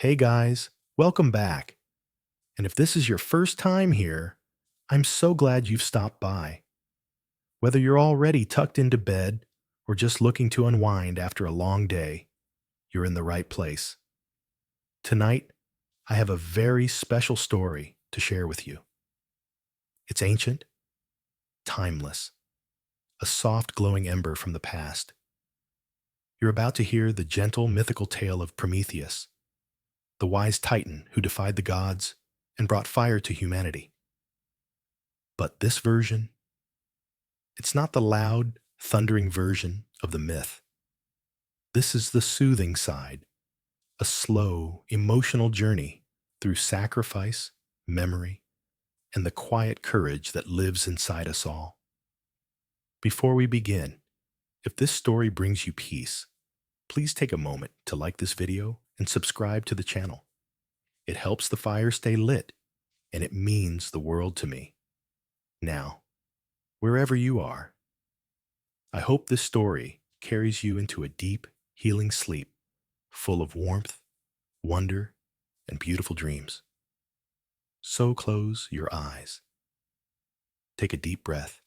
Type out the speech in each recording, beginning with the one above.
Hey guys, welcome back. And if this is your first time here, I'm so glad you've stopped by. Whether you're already tucked into bed or just looking to unwind after a long day, you're in the right place. Tonight, I have a very special story to share with you. It's ancient, timeless, a soft glowing ember from the past. You're about to hear the gentle mythical tale of Prometheus, the wise titan who defied the gods and brought fire to humanity. But this version, it's not the loud, thundering version of the myth. This is the soothing side, a slow, emotional journey through sacrifice, memory, and the quiet courage that lives inside us all. Before we begin, if this story brings you peace, please take a moment to like this video and subscribe to the channel. It helps the fire stay lit, and it means the world to me. Now, wherever you are, I hope this story carries you into a deep, healing sleep full of warmth, wonder, and beautiful dreams. So close your eyes, take a deep breath,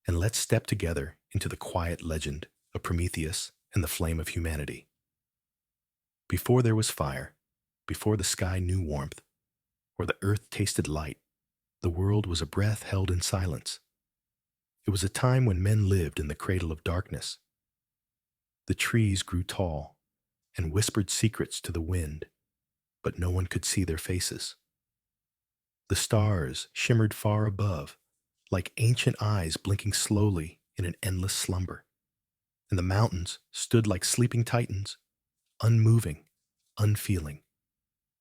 and let's step together into the quiet legend of Prometheus and the flame of humanity. Before there was fire, before the sky knew warmth, or the earth tasted light, the world was a breath held in silence. It was a time when men lived in the cradle of darkness. The trees grew tall and whispered secrets to the wind, but no one could see their faces. The stars shimmered far above, like ancient eyes blinking slowly in an endless slumber, and the mountains stood like sleeping titans, unmoving, unfeeling,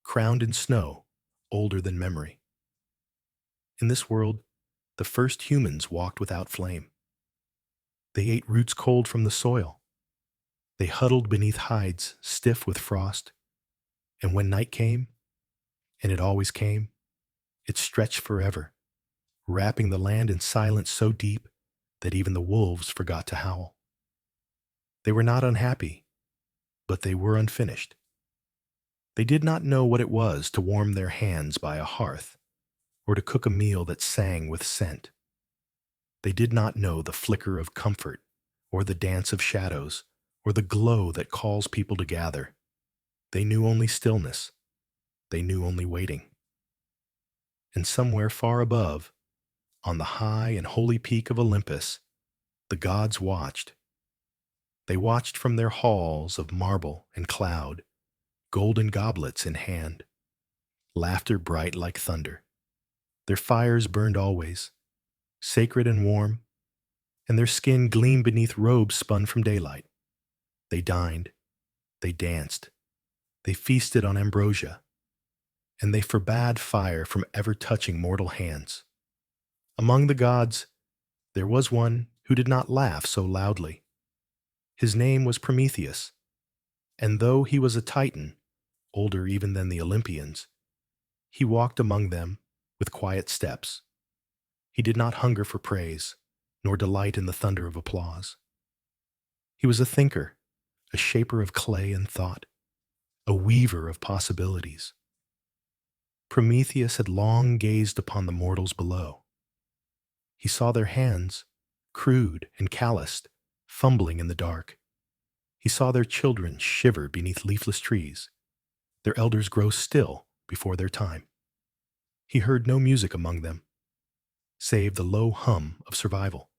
crowned in snow, older than memory. In this world, the first humans walked without flame. They ate roots cold from the soil. They huddled beneath hides stiff with frost. And when night came, and it always came, it stretched forever, wrapping the land in silence so deep that even the wolves forgot to howl. They were not unhappy, but they were unfinished. They did not know what it was to warm their hands by a hearth, or to cook a meal that sang with scent. They did not know the flicker of comfort, or the dance of shadows, or the glow that calls people to gather. They knew only stillness. They knew only waiting. And somewhere far above, on the high and holy peak of Olympus, the gods watched. They watched from their halls of marble and cloud, golden goblets in hand, laughter bright like thunder. Their fires burned always, sacred and warm, and their skin gleamed beneath robes spun from daylight. They dined, they danced, they feasted on ambrosia, and they forbade fire from ever touching mortal hands. Among the gods, there was one who did not laugh so loudly. His name was Prometheus, and though he was a titan, older even than the Olympians, he walked among them with quiet steps. He did not hunger for praise, nor delight in the thunder of applause. He was a thinker, a shaper of clay and thought, a weaver of possibilities. Prometheus had long gazed upon the mortals below. He saw their hands, crude and calloused, fumbling in the dark. He saw their children shiver beneath leafless trees, their elders grow still before their time. He heard no music among them, save the low hum of survival,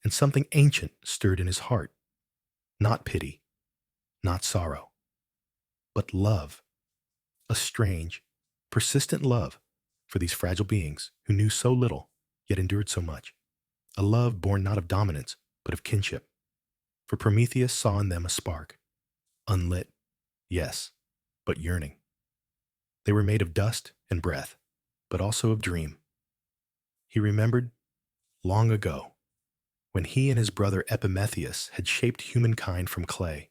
and something ancient stirred in his heart, not pity, not sorrow, but love, a strange, persistent love for these fragile beings who knew so little yet endured so much, a love born not of dominance but of kinship. For Prometheus saw in them a spark, unlit, yes, but yearning. They were made of dust and breath, but also of dream. He remembered, long ago, when he and his brother Epimetheus had shaped humankind from clay,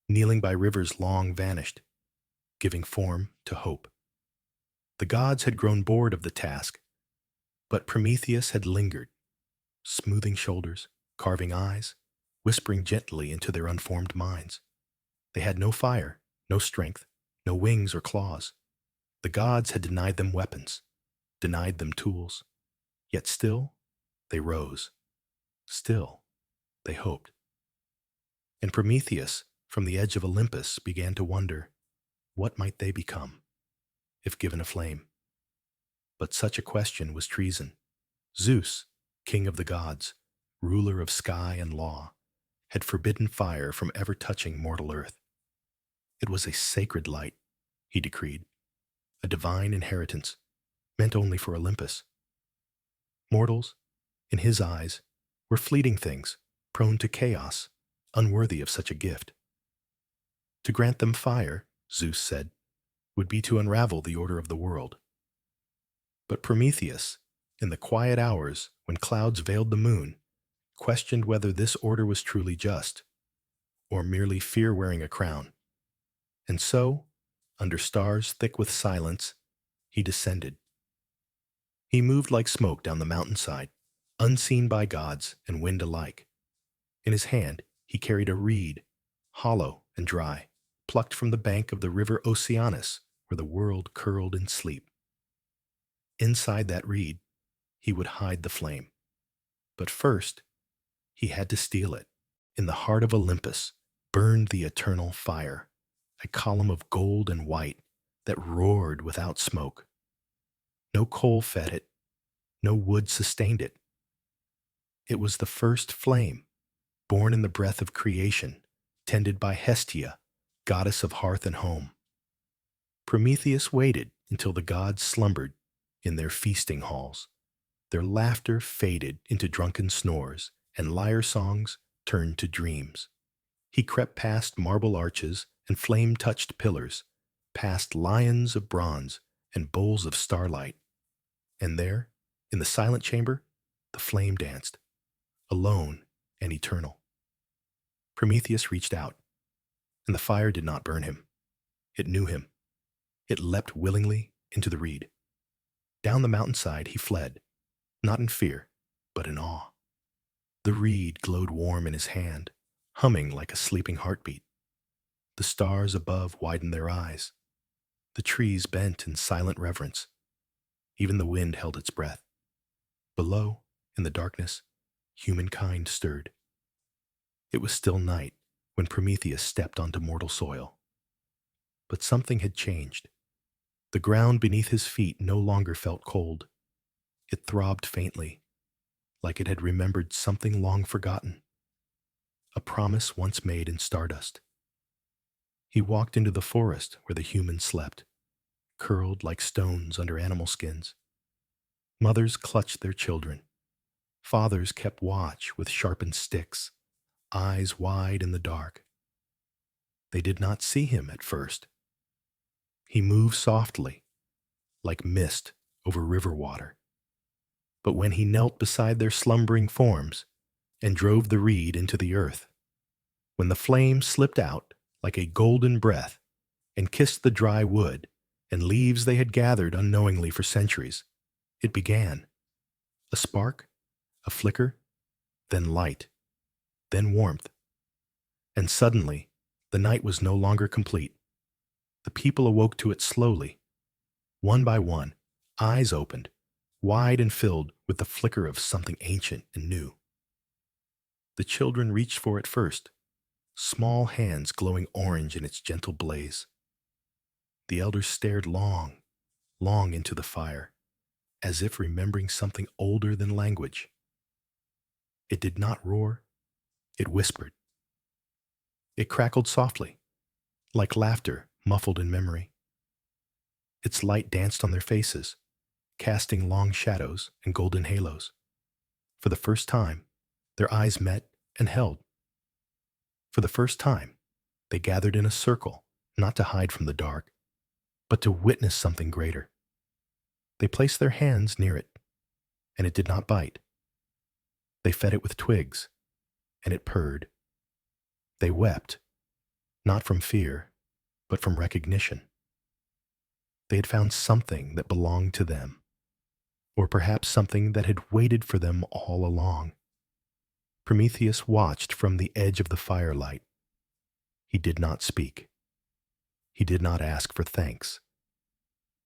kneeling by rivers long vanished, giving form to hope. The gods had grown bored of the task, but Prometheus had lingered, smoothing shoulders, carving eyes, whispering gently into their unformed minds. They had no fire, no strength, no wings or claws. The gods had denied them weapons, denied them tools. Yet still, they rose. Still, they hoped. And Prometheus, from the edge of Olympus, began to wonder, what might they become, if given a flame? But such a question was treason. Zeus, king of the gods, ruler of sky and law, had forbidden fire from ever touching mortal earth. It was a sacred light, he decreed, a divine inheritance, meant only for Olympus. Mortals, in his eyes, were fleeting things, prone to chaos, unworthy of such a gift. To grant them fire, Zeus said, would be to unravel the order of the world. But Prometheus, in the quiet hours when clouds veiled the moon, questioned whether this order was truly just, or merely fear wearing a crown. And so, under stars thick with silence, he descended. He moved like smoke down the mountainside, unseen by gods and wind alike. In his hand, he carried a reed, hollow and dry, plucked from the bank of the river Oceanus, where the world curled in sleep. Inside that reed, he would hide the flame. But first, he had to steal it. In the heart of Olympus burned the eternal fire, a column of gold and white that roared without smoke. No coal fed it, no wood sustained it. It was the first flame, born in the breath of creation, tended by Hestia, goddess of hearth and home. Prometheus waited until the gods slumbered in their feasting halls. Their laughter faded into drunken snores, and lyre songs turned to dreams. He crept past marble arches and flame-touched pillars, past lions of bronze and bowls of starlight. And there, in the silent chamber, the flame danced, alone and eternal. Prometheus reached out, and the fire did not burn him. It knew him. It leapt willingly into the reed. Down the mountainside he fled, not in fear, but in awe. The reed glowed warm in his hand, humming like a sleeping heartbeat. The stars above widened their eyes. The trees bent in silent reverence. Even the wind held its breath. Below, in the darkness, humankind stirred. It was still night when Prometheus stepped onto mortal soil. But something had changed. The ground beneath his feet no longer felt cold. It throbbed faintly, like it had remembered something long forgotten, a promise once made in stardust. He walked into the forest where the humans slept, curled like stones under animal skins. Mothers clutched their children. Fathers kept watch with sharpened sticks, eyes wide in the dark. They did not see him at first. He moved softly, like mist over river water. But when he knelt beside their slumbering forms and drove the reed into the earth, when the flame slipped out like a golden breath and kissed the dry wood and leaves they had gathered unknowingly for centuries, it began. A spark, a flicker, then light, then warmth. And suddenly, the night was no longer complete. The people awoke to it slowly. One by one, eyes opened, wide and filled with the flicker of something ancient and new. The children reached for it first, small hands glowing orange in its gentle blaze. The elders stared long, long into the fire, as if remembering something older than language. It did not roar, it whispered. It crackled softly, like laughter muffled in memory. Its light danced on their faces, casting long shadows and golden halos. For the first time, their eyes met and held. For the first time, they gathered in a circle, not to hide from the dark, but to witness something greater. They placed their hands near it, and it did not bite. They fed it with twigs, and it purred. They wept, not from fear, but from recognition. They had found something that belonged to them, or perhaps something that had waited for them all along. Prometheus watched from the edge of the firelight. He did not speak. He did not ask for thanks.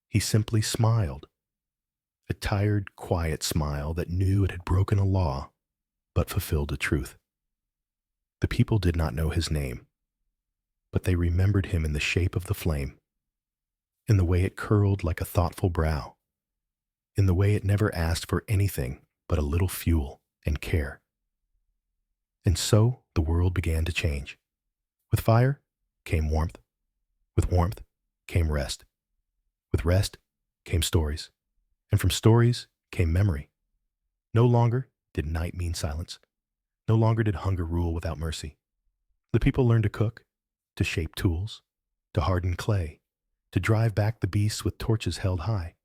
He simply smiled, a tired, quiet smile that knew it had broken a law but fulfilled a truth. The people did not know his name, but they remembered him in the shape of the flame, in the way it curled like a thoughtful brow, in the way it never asked for anything but a little fuel and care. And so the world began to change. With fire came warmth. With warmth came rest. With rest came stories. And from stories came memory. No longer did night mean silence. No longer did hunger rule without mercy. The people learned to cook, to shape tools, to harden clay, to drive back the beasts with torches held high.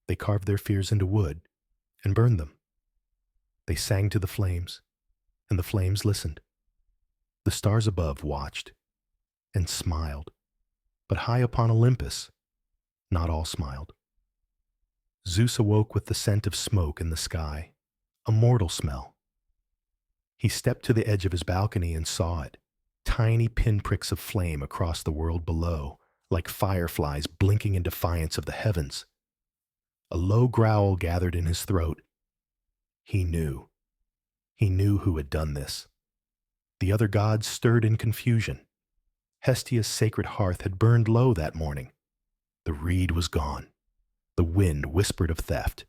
They carved their fears into wood and burned them. They sang to the flames, and the flames listened. The stars above watched and smiled, but high upon Olympus, not all smiled. Zeus awoke with the scent of smoke in the sky, a mortal smell. He stepped to the edge of his balcony and saw it, tiny pinpricks of flame across the world below, like fireflies blinking in defiance of the heavens. A low growl gathered in his throat. He knew. He knew who had done this. The other gods stirred in confusion. Hestia's sacred hearth had burned low that morning. The reed was gone. The wind whispered of theft.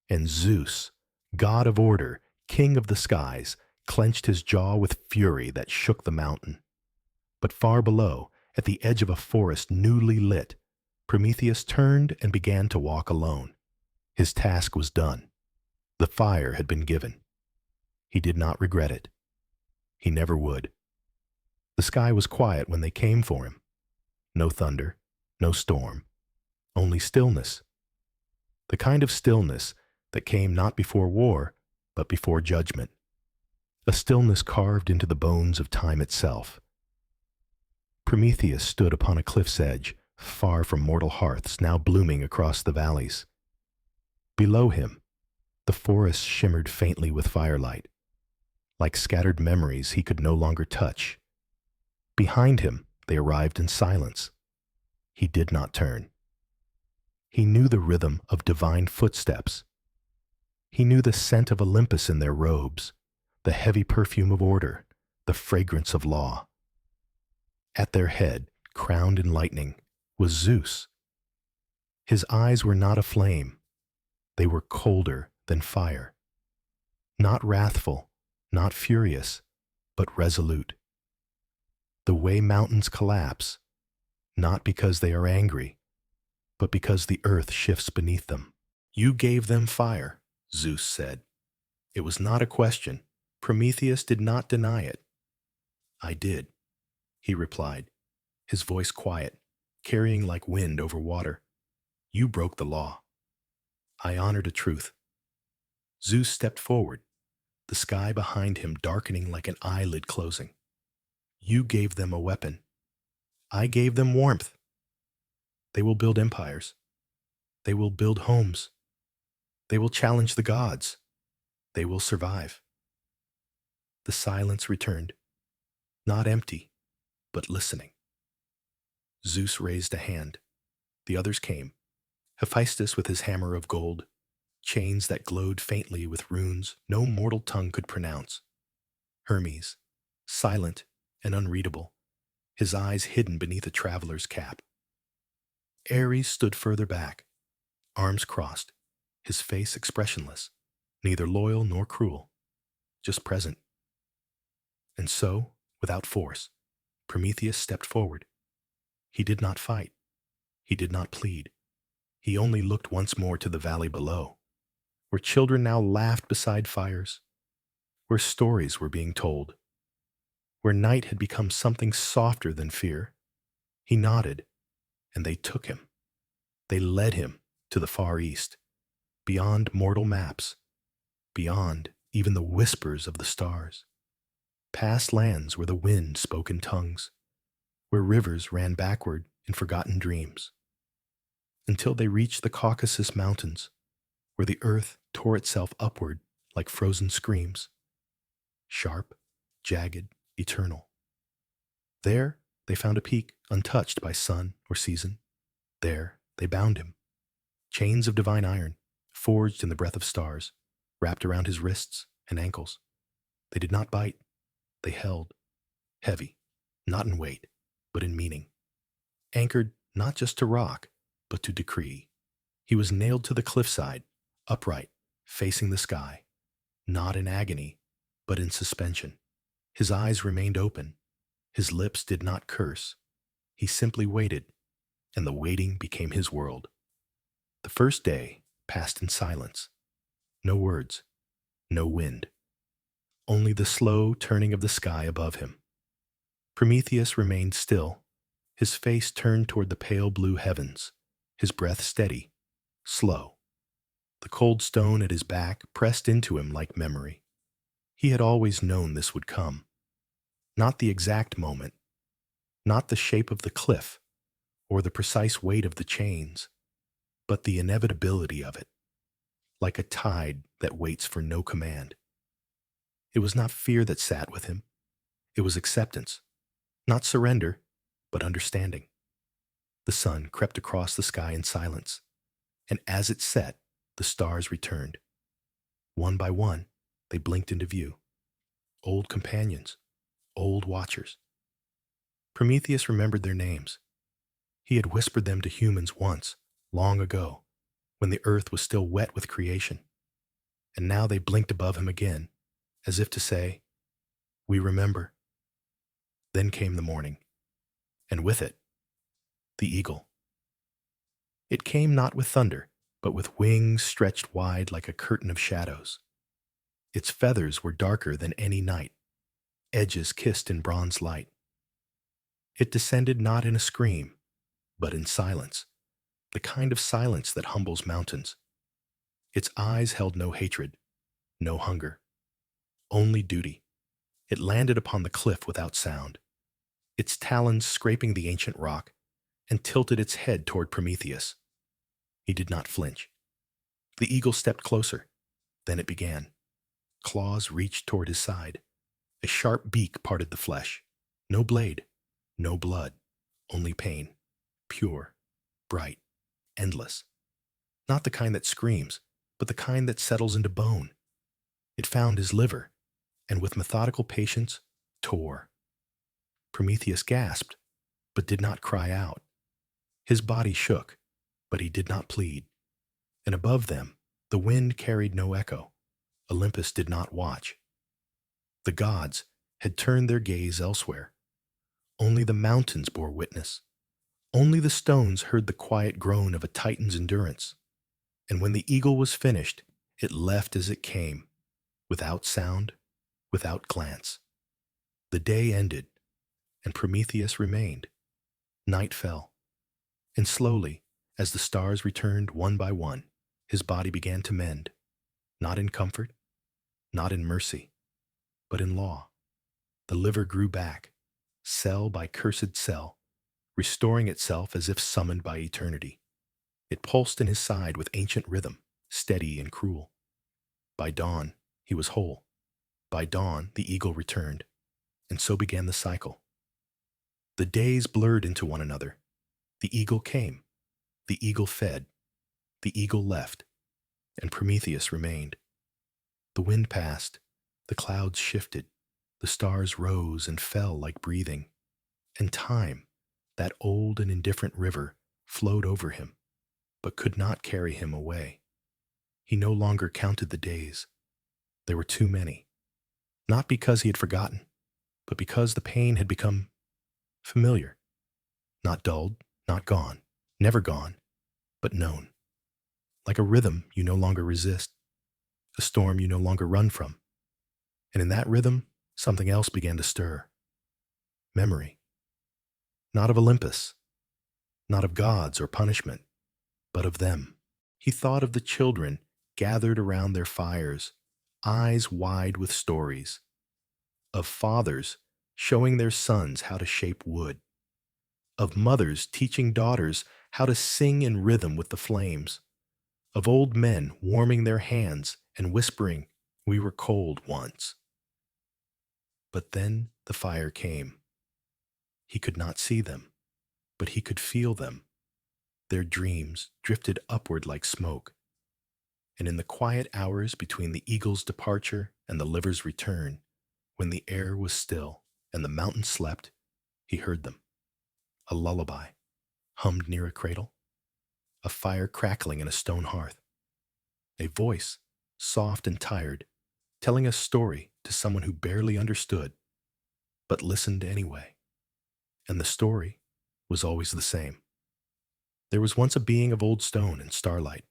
And Zeus, god of order, king of the skies, clenched his jaw with fury that shook the mountain. But far below, at the edge of a forest newly lit, Prometheus turned and began to walk alone. His task was done. The fire had been given. He did not regret it. He never would. The sky was quiet when they came for him. No thunder, no storm, only stillness. The kind of stillness that came not before war, but before judgment. A stillness carved into the bones of time itself. Prometheus stood upon a cliff's edge, far from mortal hearths now blooming across the valleys. Below him, the forest shimmered faintly with firelight, like scattered memories he could no longer touch. Behind him, they arrived in silence. He did not turn. He knew the rhythm of divine footsteps. He knew the scent of Olympus in their robes, the heavy perfume of order, the fragrance of law. At their head, crowned in lightning, was Zeus. His eyes were not aflame. They were colder than fire. Not wrathful, not furious, but resolute. The way mountains collapse, not because they are angry, but because the earth shifts beneath them. You gave them fire, Zeus said. It was not a question. Prometheus did not deny it. I did, he replied, his voice quiet, carrying like wind over water. You broke the law. I honored a truth. Zeus stepped forward, the sky behind him darkening like an eyelid closing. You gave them a weapon. I gave them warmth. They will build empires. They will build homes. They will challenge the gods. They will survive. The silence returned, not empty, but listening. Zeus raised a hand. The others came. Hephaestus with his hammer of gold, chains that glowed faintly with runes no mortal tongue could pronounce. Hermes, silent and unreadable, his eyes hidden beneath a traveler's cap. Ares stood further back, arms crossed, his face expressionless, neither loyal nor cruel, just present. And so, without force, Prometheus stepped forward. He did not fight. He did not plead. He only looked once more to the valley below, where children now laughed beside fires, where stories were being told, where night had become something softer than fear. He nodded, and they took him. They led him to the far east, beyond mortal maps, beyond even the whispers of the stars, past lands where the wind spoke in tongues, where rivers ran backward in forgotten dreams, until they reached the Caucasus Mountains, where the earth tore itself upward like frozen screams, sharp, jagged, eternal. There, They found a peak untouched by sun or season. There they bound him. Chains of divine iron, forged in the breath of stars, wrapped around his wrists and ankles. They did not bite. They held, heavy, not in weight, but in meaning. Anchored not just to rock, but to decree. He was nailed to the cliffside, upright, facing the sky, not in agony, but in suspension. His eyes remained open. His lips did not curse. He simply waited, and the waiting became his world. The first day passed in silence. No words, no wind. Only the slow turning of the sky above him. Prometheus remained still, his face turned toward the pale blue heavens, his breath steady, slow. The cold stone at his back pressed into him like memory. He had always known this would come. Not the exact moment, not the shape of the cliff or the precise weight of the chains, but the inevitability of it, like a tide that waits for no command. It was not fear that sat with him. It was acceptance, not surrender, but understanding. The sun crept across the sky in silence, and as it set, the stars returned. One by one, they blinked into view. Old companions, old watchers. Prometheus remembered their names. He had whispered them to humans once, long ago, when the earth was still wet with creation. And now they blinked above him again, as if to say, "We remember." Then came the morning, and with it, the eagle. It came not with thunder, but with wings stretched wide like a curtain of shadows. Its feathers were darker than any night, edges kissed in bronze light. It descended not in a scream, but in silence, the kind of silence that humbles mountains. Its eyes held no hatred, no hunger, only duty. It landed upon the cliff without sound, its talons scraping the ancient rock, and tilted its head toward Prometheus. He did not flinch. The eagle stepped closer. Then it began. Claws reached toward his side. A sharp beak parted the flesh. No blade, no blood, only pain. Pure, bright, endless. Not the kind that screams, but the kind that settles into bone. It found his liver, and with methodical patience, tore. Prometheus gasped, but did not cry out. His body shook, but he did not plead. And above them, the wind carried no echo. Olympus did not watch. The gods had turned their gaze elsewhere. Only the mountains bore witness. Only the stones heard the quiet groan of a titan's endurance. And when the eagle was finished, it left as it came, without sound, without glance. The day ended, and Prometheus remained. Night fell, and slowly, as the stars returned one by one, his body began to mend, not in comfort, not in mercy, but in law. The liver grew back, cell by cursed cell, restoring itself as if summoned by eternity. It pulsed in his side with ancient rhythm, steady and cruel. By dawn, he was whole. By dawn, the eagle returned, and so began the cycle. The days blurred into one another. The eagle came. The eagle fed. The eagle left, and Prometheus remained. The wind passed. The clouds shifted. The stars rose and fell like breathing. And time, that old and indifferent river, flowed over him, but could not carry him away. He no longer counted the days. There were too many. Not because he had forgotten, but because the pain had become familiar. Not dulled, not gone, never gone, but known. Like a rhythm you no longer resist, a storm you no longer run from. And in that rhythm, something else began to stir. Memory. Not of Olympus, not of gods or punishment, but of them. He thought of the children gathered around their fires, eyes wide with stories. Of fathers showing their sons how to shape wood. Of mothers teaching daughters how to sing in rhythm with the flames. Of old men warming their hands and whispering, "We were cold once." But then the fire came. He could not see them, but he could feel them. Their dreams drifted upward like smoke, and in the quiet hours between the eagle's departure and the liver's return, when the air was still and the mountain slept, he heard them. A lullaby, hummed near a cradle, a fire crackling in a stone hearth, a voice, soft and tired, telling a story to someone who barely understood, but listened anyway. And the story was always the same. There was once a being of old stone and starlight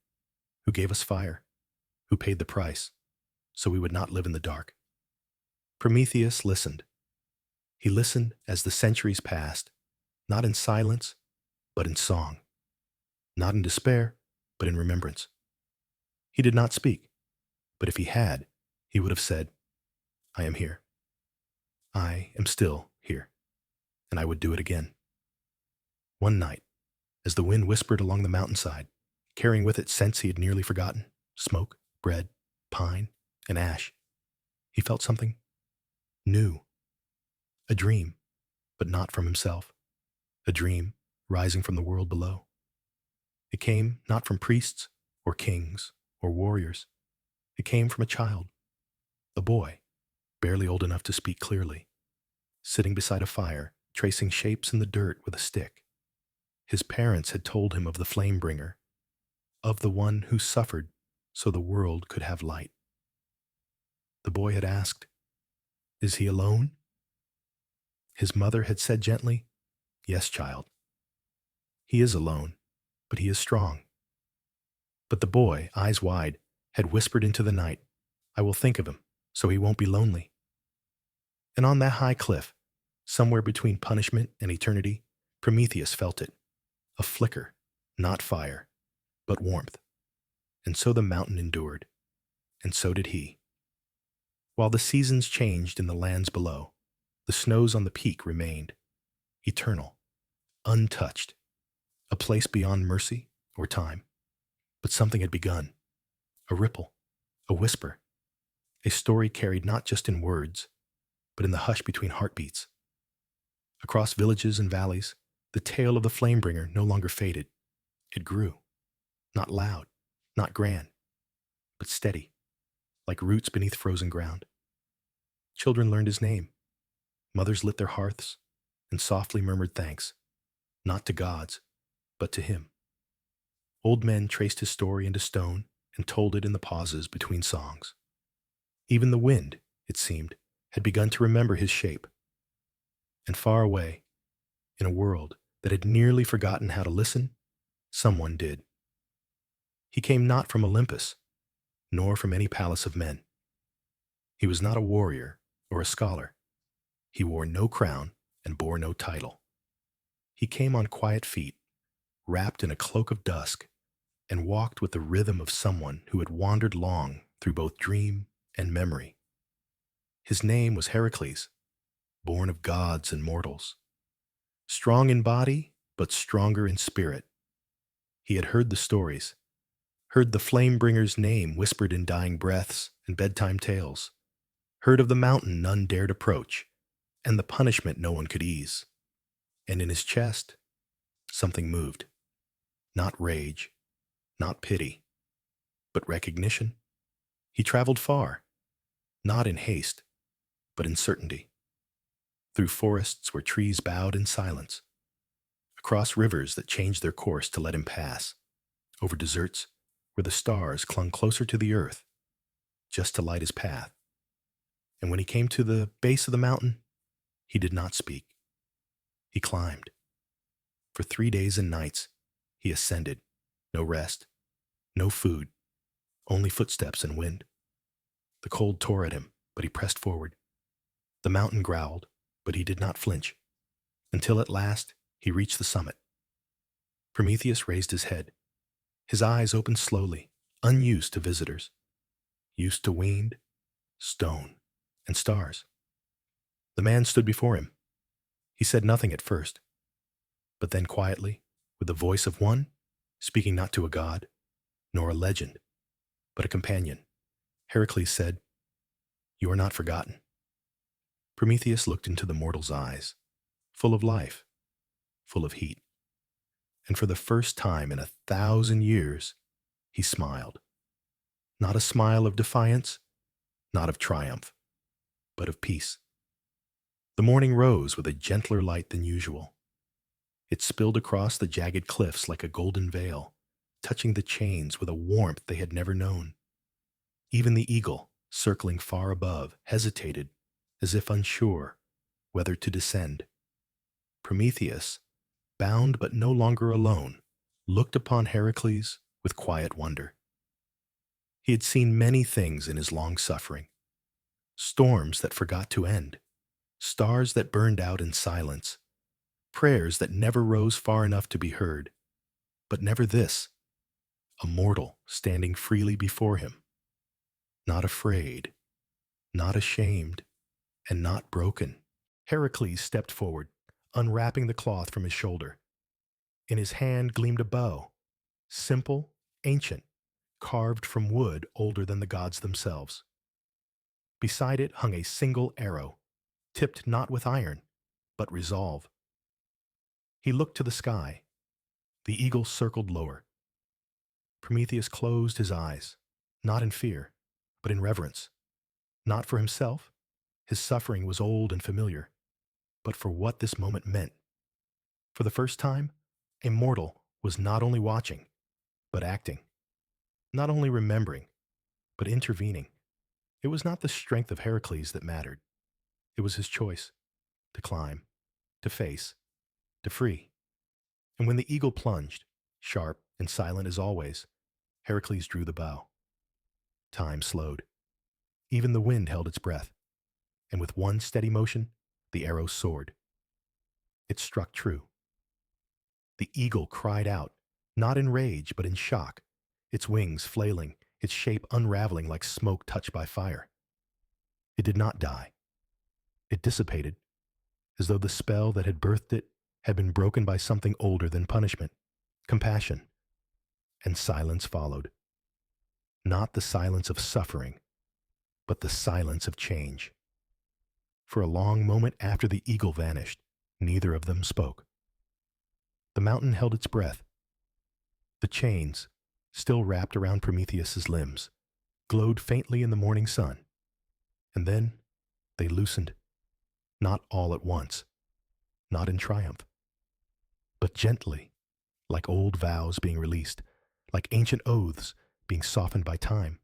who gave us fire, who paid the price, so we would not live in the dark. Prometheus listened. He listened as the centuries passed, not in silence, but in song, not in despair, but in remembrance. He did not speak, but if he had, he would have said, I am here. I am still here, and I would do it again. One night, as the wind whispered along the mountainside, carrying with it scents he had nearly forgotten, smoke, bread, pine, and ash, he felt something new. A dream, but not from himself. A dream rising from the world below. It came not from priests or kings or warriors. It came from a child, a boy, barely old enough to speak clearly, sitting beside a fire, tracing shapes in the dirt with a stick. His parents had told him of the flame bringer, of the one who suffered so the world could have light. The boy had asked, Is he alone? His mother had said gently, Yes, child. He is alone, but he is strong. But the boy, eyes wide, had whispered into the night, I will think of him, so he won't be lonely. And on that high cliff, somewhere between punishment and eternity, Prometheus felt it. A flicker, not fire, but warmth. And so the mountain endured, and so did he. While the seasons changed in the lands below, the snows on the peak remained, eternal, untouched, a place beyond mercy or time. But something had begun, a ripple, a whisper, a story carried not just in words, but in the hush between heartbeats. Across villages and valleys, the tale of the flamebringer no longer faded. It grew, not loud, not grand, but steady, like roots beneath frozen ground. Children learned his name. Mothers lit their hearths and softly murmured thanks, not to gods, but to him. Old men traced his story into stone and told it in the pauses between songs. Even the wind, it seemed, had begun to remember his shape. And far away, in a world that had nearly forgotten how to listen, someone did. He came not from Olympus, nor from any palace of men. He was not a warrior or a scholar. He wore no crown and bore no title. He came on quiet feet, wrapped in a cloak of dusk, and walked with the rhythm of someone who had wandered long through both dream and memory. His name was Heracles, born of gods and mortals. Strong in body, but stronger in spirit. He had heard the stories, heard the flame-bringer's name whispered in dying breaths and bedtime tales, heard of the mountain none dared approach, and the punishment no one could ease. And in his chest, something moved. Not rage, not pity, but recognition. He traveled far, not in haste, but in certainty. Through forests where trees bowed in silence, across rivers that changed their course to let him pass, over deserts where the stars clung closer to the earth, just to light his path. And when he came to the base of the mountain, he did not speak. He climbed. For 3 days and nights, he ascended, no rest, no food, only footsteps and wind. The cold tore at him, but he pressed forward. The mountain growled, but he did not flinch, until at last he reached the summit. Prometheus raised his head. His eyes opened slowly, unused to visitors, used to wind, stone, and stars. The man stood before him. He said nothing at first, but then quietly, with the voice of one, speaking not to a god, nor a legend, but a companion, Heracles said, "You are not forgotten." Prometheus looked into the mortal's eyes, full of life, full of heat. And for the first time in 1,000 years, he smiled. Not a smile of defiance, not of triumph, but of peace. The morning rose with a gentler light than usual. It spilled across the jagged cliffs like a golden veil, touching the chains with a warmth they had never known. Even the eagle, circling far above, hesitated, as if unsure whether to descend. Prometheus, bound but no longer alone, looked upon Heracles with quiet wonder. He had seen many things in his long suffering: storms that forgot to end, stars that burned out in silence, prayers that never rose far enough to be heard, but never this, a mortal standing freely before him, not afraid, not ashamed, and not broken. Heracles stepped forward, unwrapping the cloth from his shoulder. In his hand gleamed a bow, simple, ancient, carved from wood older than the gods themselves. Beside it hung a single arrow, tipped not with iron, but resolve. He looked to the sky. The eagle circled lower. Prometheus closed his eyes, not in fear, but in reverence. Not for himself, his suffering was old and familiar, but for what this moment meant. For the first time, a mortal was not only watching, but acting. Not only remembering, but intervening. It was not the strength of Heracles that mattered. It was his choice to climb, to face, to free. And when the eagle plunged, sharp and silent as always, Heracles drew the bow. Time slowed. Even the wind held its breath, and with one steady motion, the arrow soared. It struck true. The eagle cried out, not in rage, but in shock, its wings flailing, its shape unraveling like smoke touched by fire. It did not die. It dissipated, as though the spell that had birthed it had been broken by something older than punishment, compassion, and silence followed. Not the silence of suffering, but the silence of change. For a long moment after the eagle vanished, neither of them spoke. The mountain held its breath. The chains, still wrapped around Prometheus's limbs, glowed faintly in the morning sun. And then they loosened, not all at once, not in triumph, but gently, like old vows being released, like ancient oaths being softened by time.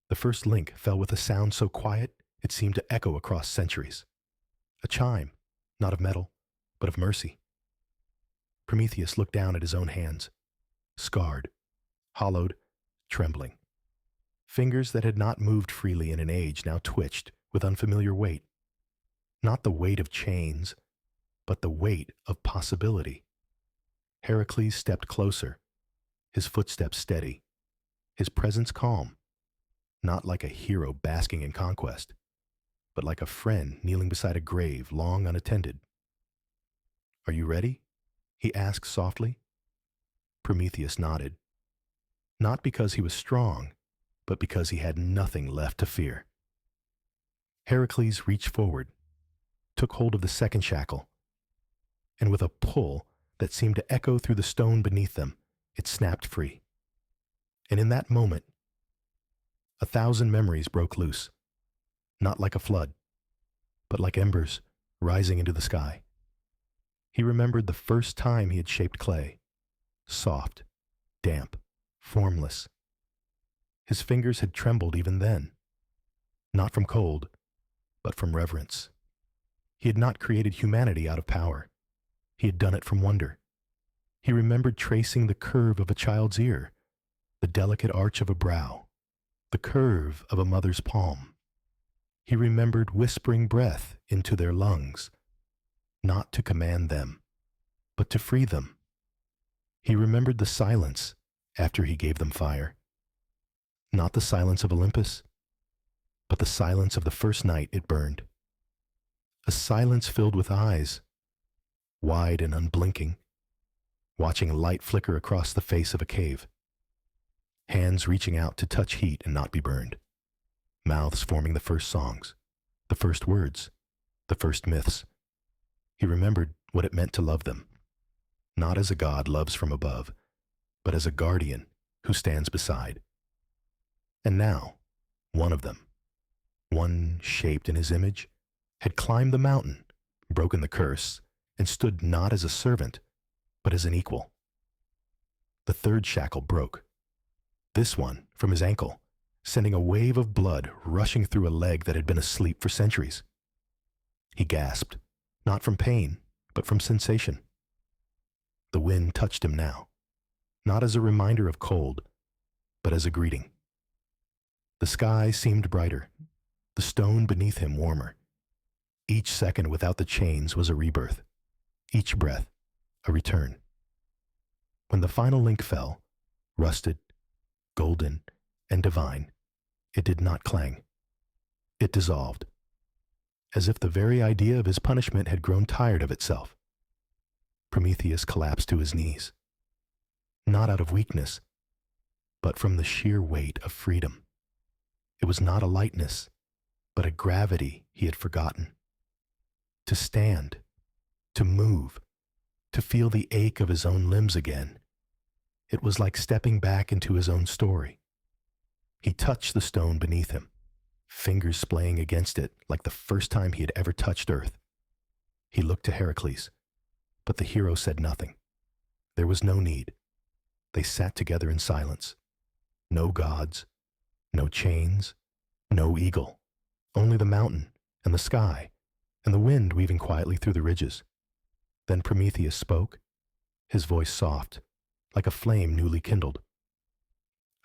The first link fell with a sound so quiet it seemed to echo across centuries. A chime, not of metal, but of mercy. Prometheus looked down at his own hands, scarred, hollowed, trembling. Fingers that had not moved freely in an age now twitched with unfamiliar weight. Not the weight of chains, but the weight of possibility. Heracles stepped closer, his footsteps steady, his presence calm, not like a hero basking in conquest, but like a friend kneeling beside a grave long unattended. "Are you ready?" he asked softly. Prometheus nodded, not because he was strong, but because he had nothing left to fear. Heracles reached forward, took hold of the second shackle, and with a pull that seemed to echo through the stone beneath them, it snapped free. And in that moment, 1,000 memories broke loose, not like a flood, but like embers rising into the sky. He remembered the first time he had shaped clay, soft, damp, formless. His fingers had trembled even then, not from cold, but from reverence. He had not created humanity out of power. He had done it from wonder. He remembered tracing the curve of a child's ear, the delicate arch of a brow, the curve of a mother's palm. He remembered whispering breath into their lungs, not to command them, but to free them. He remembered the silence after he gave them fire, not the silence of Olympus, but the silence of the first night it burned. A silence filled with eyes, wide and unblinking, watching light flicker across the face of a cave. Hands reaching out to touch heat and not be burned. Mouths forming the first songs, the first words, the first myths. He remembered what it meant to love them, not as a god loves from above, but as a guardian who stands beside. And now, one of them, one shaped in his image, had climbed the mountain, broken the curse, and stood not as a servant, but as an equal. The third shackle broke, this one from his ankle, sending a wave of blood rushing through a leg that had been asleep for centuries. He gasped, not from pain, but from sensation. The wind touched him now, not as a reminder of cold, but as a greeting. The sky seemed brighter, the stone beneath him warmer. Each second without the chains was a rebirth, each breath a return. When the final link fell, rusted, golden, and divine, it did not clang. It dissolved, as if the very idea of his punishment had grown tired of itself. Prometheus collapsed to his knees, not out of weakness, but from the sheer weight of freedom. It was not a lightness, but a gravity he had forgotten. To stand, to move, to feel the ache of his own limbs again. It was like stepping back into his own story. He touched the stone beneath him, fingers splaying against it like the first time he had ever touched earth. He looked to Heracles, but the hero said nothing. There was no need. They sat together in silence. No gods, no chains, no eagle, only the mountain and the sky and the wind weaving quietly through the ridges. Then Prometheus spoke, his voice soft, like a flame newly kindled.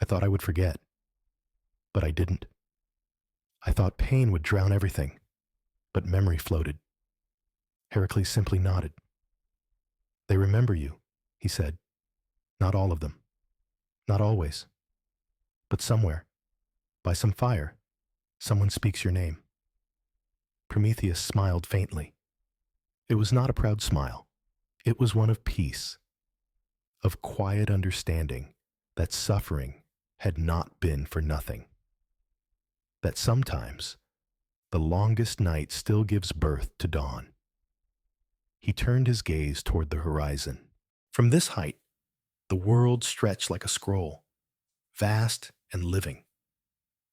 I thought I would forget, but I didn't. I thought pain would drown everything, but memory floated. Heracles simply nodded. They remember you, he said. Not all of them. Not always. But somewhere, by some fire, someone speaks your name. Prometheus smiled faintly. It was not a proud smile. It was one of peace, of quiet understanding that suffering had not been for nothing. That sometimes the longest night still gives birth to dawn. He turned his gaze toward the horizon. From this height, the world stretched like a scroll, vast and living.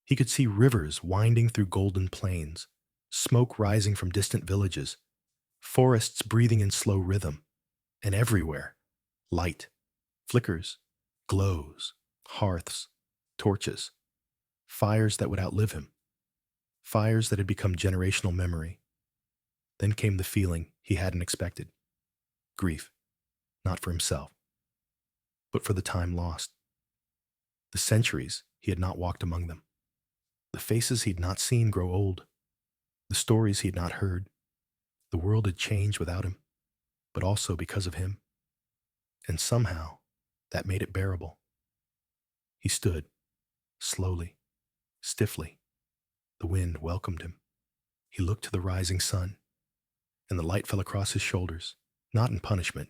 He could see rivers winding through golden plains, smoke rising from distant villages, forests breathing in slow rhythm, and everywhere, light, flickers, glows, hearths, torches, fires that would outlive him, fires that had become generational memory. Then came the feeling he hadn't expected. Grief, not for himself, but for the time lost. The centuries he had not walked among them. The faces he'd not seen grow old. The stories he'd not heard. The world had changed without him, but also because of him. And somehow, that made it bearable. He stood, slowly, stiffly. The wind welcomed him. He looked to the rising sun, and the light fell across his shoulders, not in punishment,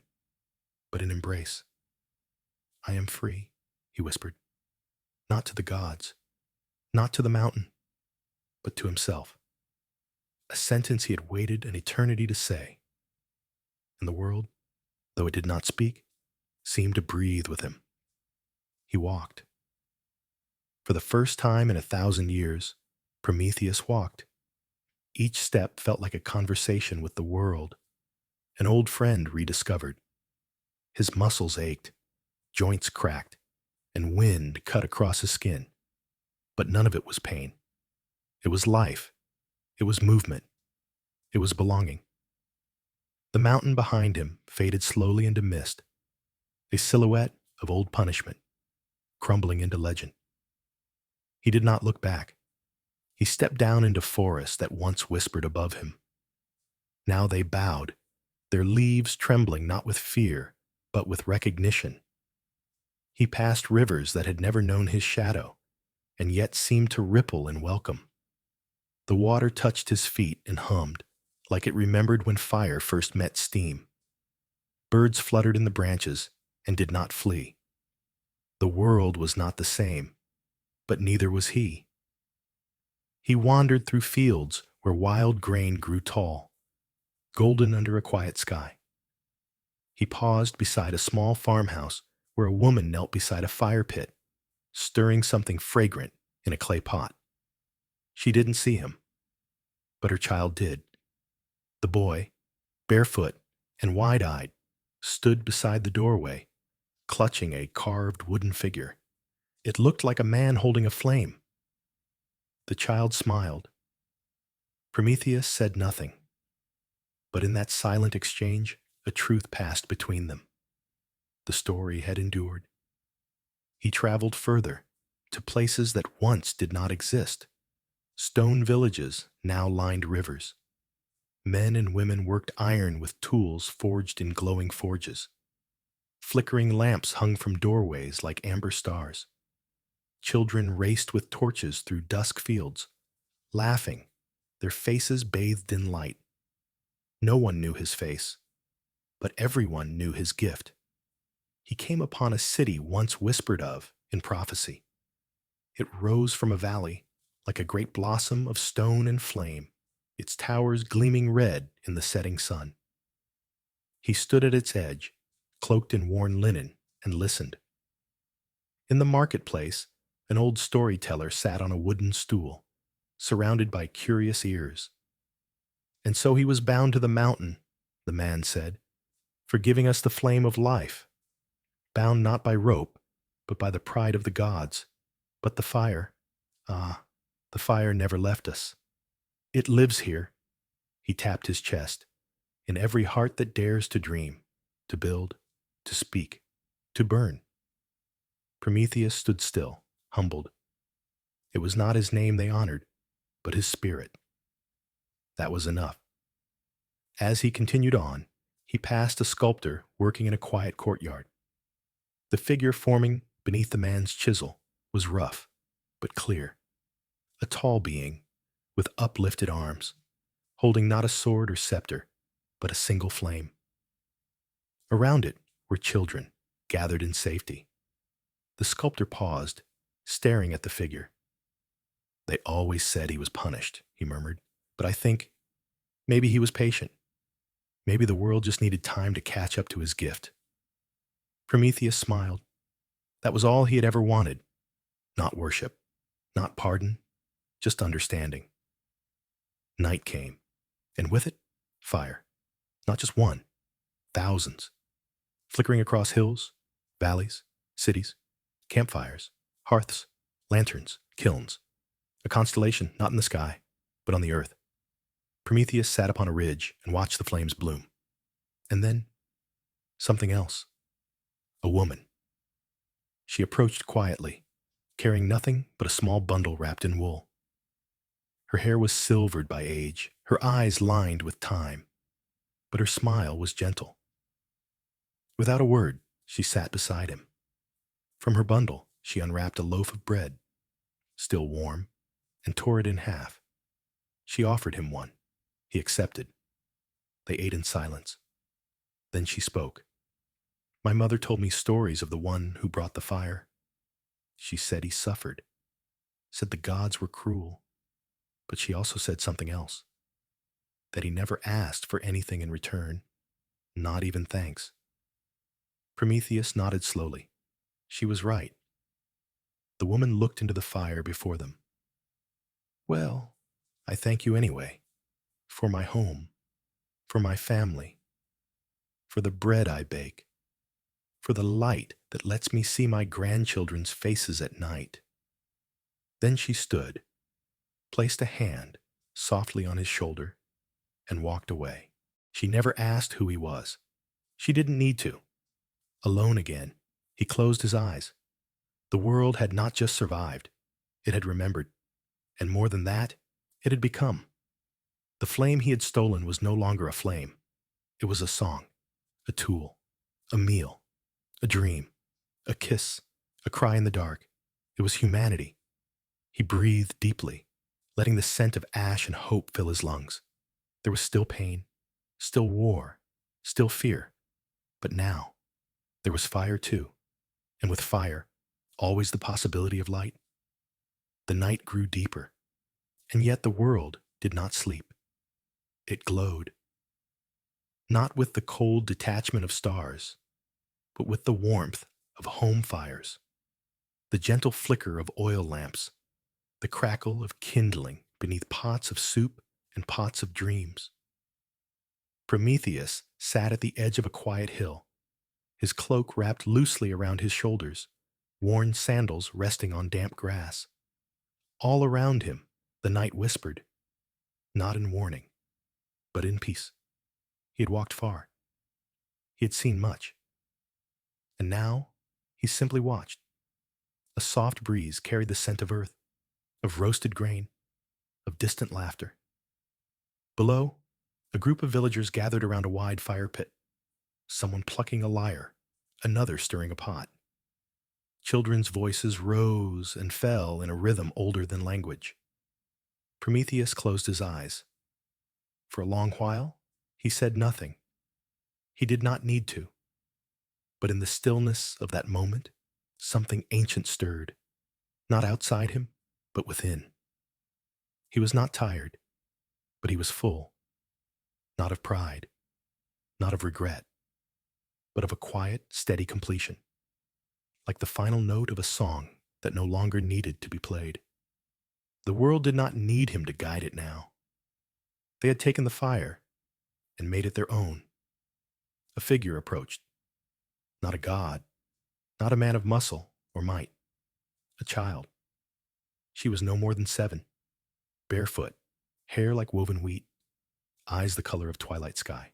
but in embrace. I am free, he whispered. Not to the gods, not to the mountain, but to himself. A sentence he had waited an eternity to say. And the world, though it did not speak, seemed to breathe with him. He walked. For the first time in 1,000 years, Prometheus walked. Each step felt like a conversation with the world, an old friend rediscovered. His muscles ached, joints cracked, and wind cut across his skin. But none of it was pain. It was life. It was movement. It was belonging. The mountain behind him faded slowly into mist, a silhouette of old punishment, crumbling into legend. He did not look back. He stepped down into forests that once whispered above him. Now they bowed, their leaves trembling not with fear, but with recognition. He passed rivers that had never known his shadow, and yet seemed to ripple in welcome. The water touched his feet and hummed, like it remembered when fire first met steam. Birds fluttered in the branches and did not flee. The world was not the same, but neither was he. He wandered through fields where wild grain grew tall, golden under a quiet sky. He paused beside a small farmhouse where a woman knelt beside a fire pit, stirring something fragrant in a clay pot. She didn't see him, but her child did. The boy, barefoot and wide-eyed, stood beside the doorway, clutching a carved wooden figure. It looked like a man holding a flame. The child smiled. Prometheus said nothing, but in that silent exchange, a truth passed between them. The story had endured. He traveled further, to places that once did not exist. Stone villages now lined rivers. Men and women worked iron with tools forged in glowing forges. Flickering lamps hung from doorways like amber stars. Children raced with torches through dusk fields, laughing, their faces bathed in light. No one knew his face, but everyone knew his gift. He came upon a city once whispered of in prophecy. It rose from a valley like a great blossom of stone and flame, its towers gleaming red in the setting sun. He stood at its edge, cloaked in worn linen, and listened. In the marketplace, an old storyteller sat on a wooden stool, surrounded by curious ears. And so he was bound to the mountain, the man said, for giving us the flame of life, bound not by rope, but by the pride of the gods. But the fire, the fire never left us. It lives here, he tapped his chest, in every heart that dares to dream, to build, to speak, to burn. Prometheus stood still, humbled. It was not his name they honored, but his spirit. That was enough. As he continued on, he passed a sculptor working in a quiet courtyard. The figure forming beneath the man's chisel was rough, but clear. A tall being, with uplifted arms, holding not a sword or scepter, but a single flame. Around it were children, gathered in safety. The sculptor paused, staring at the figure. They always said he was punished, he murmured, but I think maybe he was patient. Maybe the world just needed time to catch up to his gift. Prometheus smiled. That was all he had ever wanted. Not worship, not pardon, just understanding. Night came, and with it, fire. Not just one, thousands. Flickering across hills, valleys, cities, campfires, hearths, lanterns, kilns. A constellation not in the sky, but on the earth. Prometheus sat upon a ridge and watched the flames bloom. And then, something else. A woman. She approached quietly, carrying nothing but a small bundle wrapped in wool. Her hair was silvered by age, her eyes lined with time, but her smile was gentle. Without a word, she sat beside him. From her bundle, she unwrapped a loaf of bread, still warm, and tore it in half. She offered him one. He accepted. They ate in silence. Then she spoke. My mother told me stories of the one who brought the fire. She said he suffered, said the gods were cruel, but she also said something else, that he never asked for anything in return, not even thanks. Prometheus nodded slowly. She was right. The woman looked into the fire before them. Well, I thank you anyway, for my home, for my family, for the bread I bake, for the light that lets me see my grandchildren's faces at night. Then she stood, placed a hand softly on his shoulder, and walked away. She never asked who he was. She didn't need to. Alone again, he closed his eyes. The world had not just survived, it had remembered. And more than that, it had become. The flame he had stolen was no longer a flame. It was a song, a tool, a meal, a dream, a kiss, a cry in the dark. It was humanity. He breathed deeply, letting the scent of ash and hope fill his lungs. There was still pain, still war, still fear. But now, there was fire too. And with fire, always the possibility of light. The night grew deeper, and yet the world did not sleep. It glowed. not with the cold detachment of stars, but with the warmth of home fires, the gentle flicker of oil lamps, the crackle of kindling beneath pots of soup and pots of dreams. Prometheus sat at the edge of a quiet hill, his cloak wrapped loosely around his shoulders, worn sandals resting on damp grass. All around him, the night whispered, not in warning, but in peace. He had walked far. He had seen much. And now he simply watched. A soft breeze carried the scent of earth, of roasted grain, of distant laughter. Below, a group of villagers gathered around a wide fire pit, someone plucking a lyre, another stirring a pot. Children's voices rose and fell in a rhythm older than language. Prometheus closed his eyes. For a long while, he said nothing. He did not need to. But in the stillness of that moment, something ancient stirred, not outside him, but within. He was not tired, but he was full, not of pride, not of regret, but of a quiet, steady completion, like the final note of a song that no longer needed to be played. The world did not need him to guide it now. They had taken the fire and made it their own. A figure approached, not a god, not a man of muscle or might, a child. She was no more than 7, barefoot, hair like woven wheat, eyes the color of twilight sky.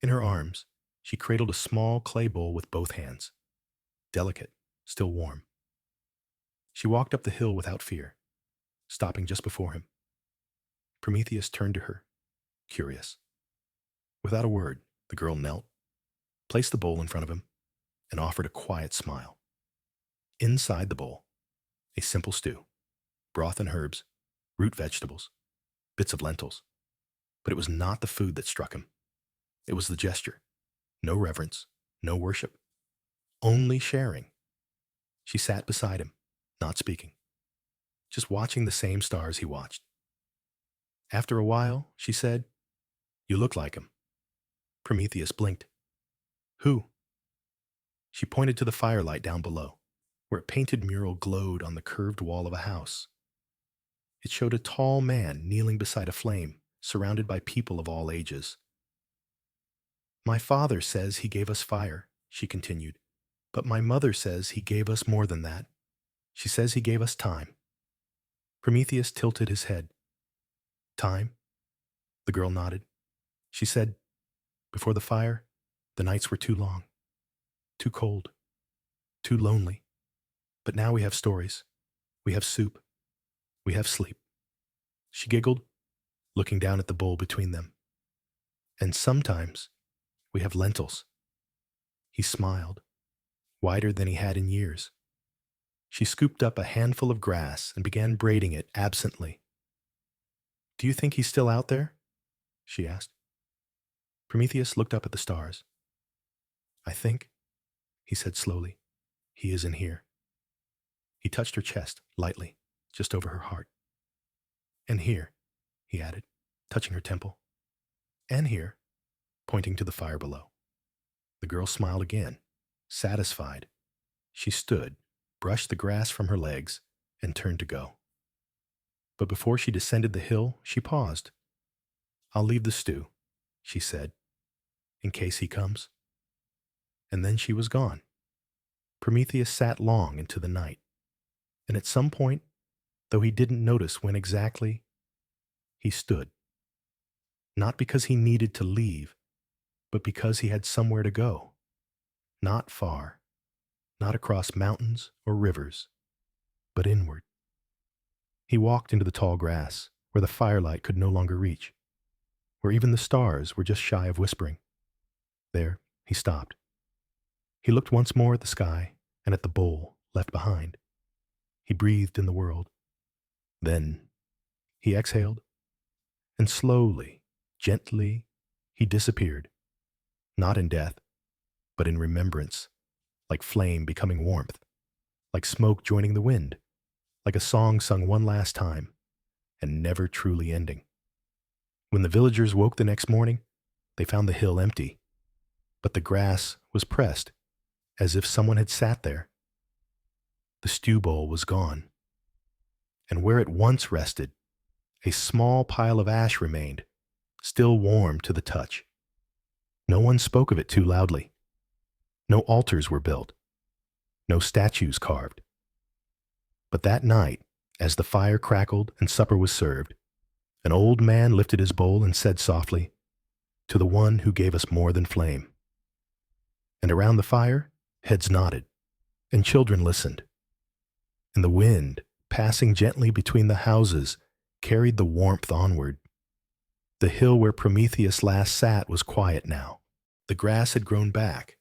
In her arms, she cradled a small clay bowl with both hands, delicate, still warm. She walked up the hill without fear, stopping just before him. Prometheus turned to her, curious. Without a word, the girl knelt, placed the bowl in front of him, and offered a quiet smile. Inside the bowl, a simple stew, broth and herbs, root vegetables, bits of lentils. But it was not the food that struck him. It was the gesture. No reverence, no worship, only sharing. She sat beside him, not speaking, just watching the same stars he watched. After a while, she said, "You look like him." Prometheus blinked. "Who?" She pointed to the firelight down below, where a painted mural glowed on the curved wall of a house. It showed a tall man kneeling beside a flame, surrounded by people of all ages. "My father says he gave us fire," she continued, "but my mother says he gave us more than that. She says he gave us time." Prometheus tilted his head. "Time?" The girl nodded. She said, "Before the fire, the nights were too long, too cold, too lonely. But now we have stories. We have soup. We have sleep." She giggled, looking down at the bowl between them. "And sometimes we have lentils." He smiled, wider than he had in years. She scooped up a handful of grass and began braiding it absently. "Do you think he's still out there?" she asked. Prometheus looked up at the stars. "I think," he said slowly, "he is in here." He touched her chest lightly, just over her heart. "And here," he added, touching her temple. "And here," pointing to the fire below. The girl smiled again, satisfied. She stood, brushed the grass from her legs, and turned to go. But before she descended the hill, she paused. "I'll leave the stew," she said, "in case he comes." And then she was gone. Prometheus sat long into the night, and at some point, though he didn't notice when exactly, he stood. Not because he needed to leave, but because he had somewhere to go. Not far, not across mountains or rivers, but inward. He walked into the tall grass, where the firelight could no longer reach, where even the stars were just shy of whispering. There, he stopped. He looked once more at the sky and at the bowl left behind. He breathed in the world. Then he exhaled, and slowly, gently, he disappeared, not in death, but in remembrance, like flame becoming warmth, like smoke joining the wind, like a song sung one last time and never truly ending. When the villagers woke the next morning, They found the hill empty, but the grass was pressed as if someone had sat there. The stew bowl was gone, and where it once rested, a small pile of ash remained, still warm to the touch. No one spoke of it too loudly. No altars were built, no statues carved. But that night, as the fire crackled and supper was served, an old man lifted his bowl and said softly, "To the one who gave us more than flame." And around the fire, heads nodded, and children listened. And the wind, passing gently between the houses, carried the warmth onward. The hill where Prometheus last sat was quiet now. The grass had grown back,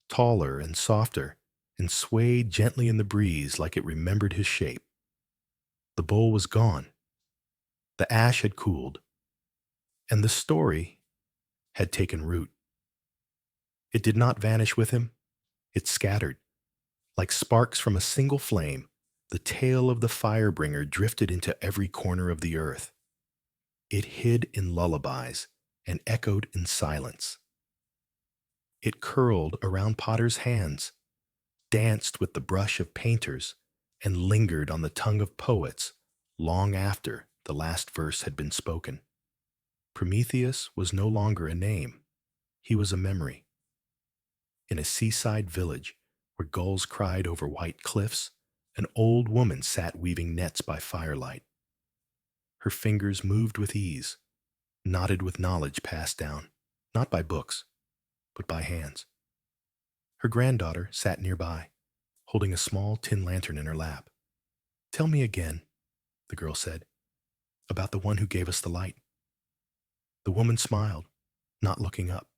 taller and softer, and swayed gently in the breeze like it remembered his shape. The bowl was gone. The ash had cooled, and the story had taken root. It did not vanish with him. It scattered. Like sparks from a single flame, the tale of the firebringer drifted into every corner of the earth. It hid in lullabies and echoed in silence. It curled around potters' hands, danced with the brush of painters, and lingered on the tongue of poets long after the last verse had been spoken. Prometheus was no longer a name. He was a memory. In a seaside village where gulls cried over white cliffs, an old woman sat weaving nets by firelight. Her fingers moved with ease, knotted with knowledge passed down, not by books, but by hands. Her granddaughter sat nearby, holding a small tin lantern in her lap. "Tell me again," the girl said, "about the one who gave us the light." The woman smiled, not looking up.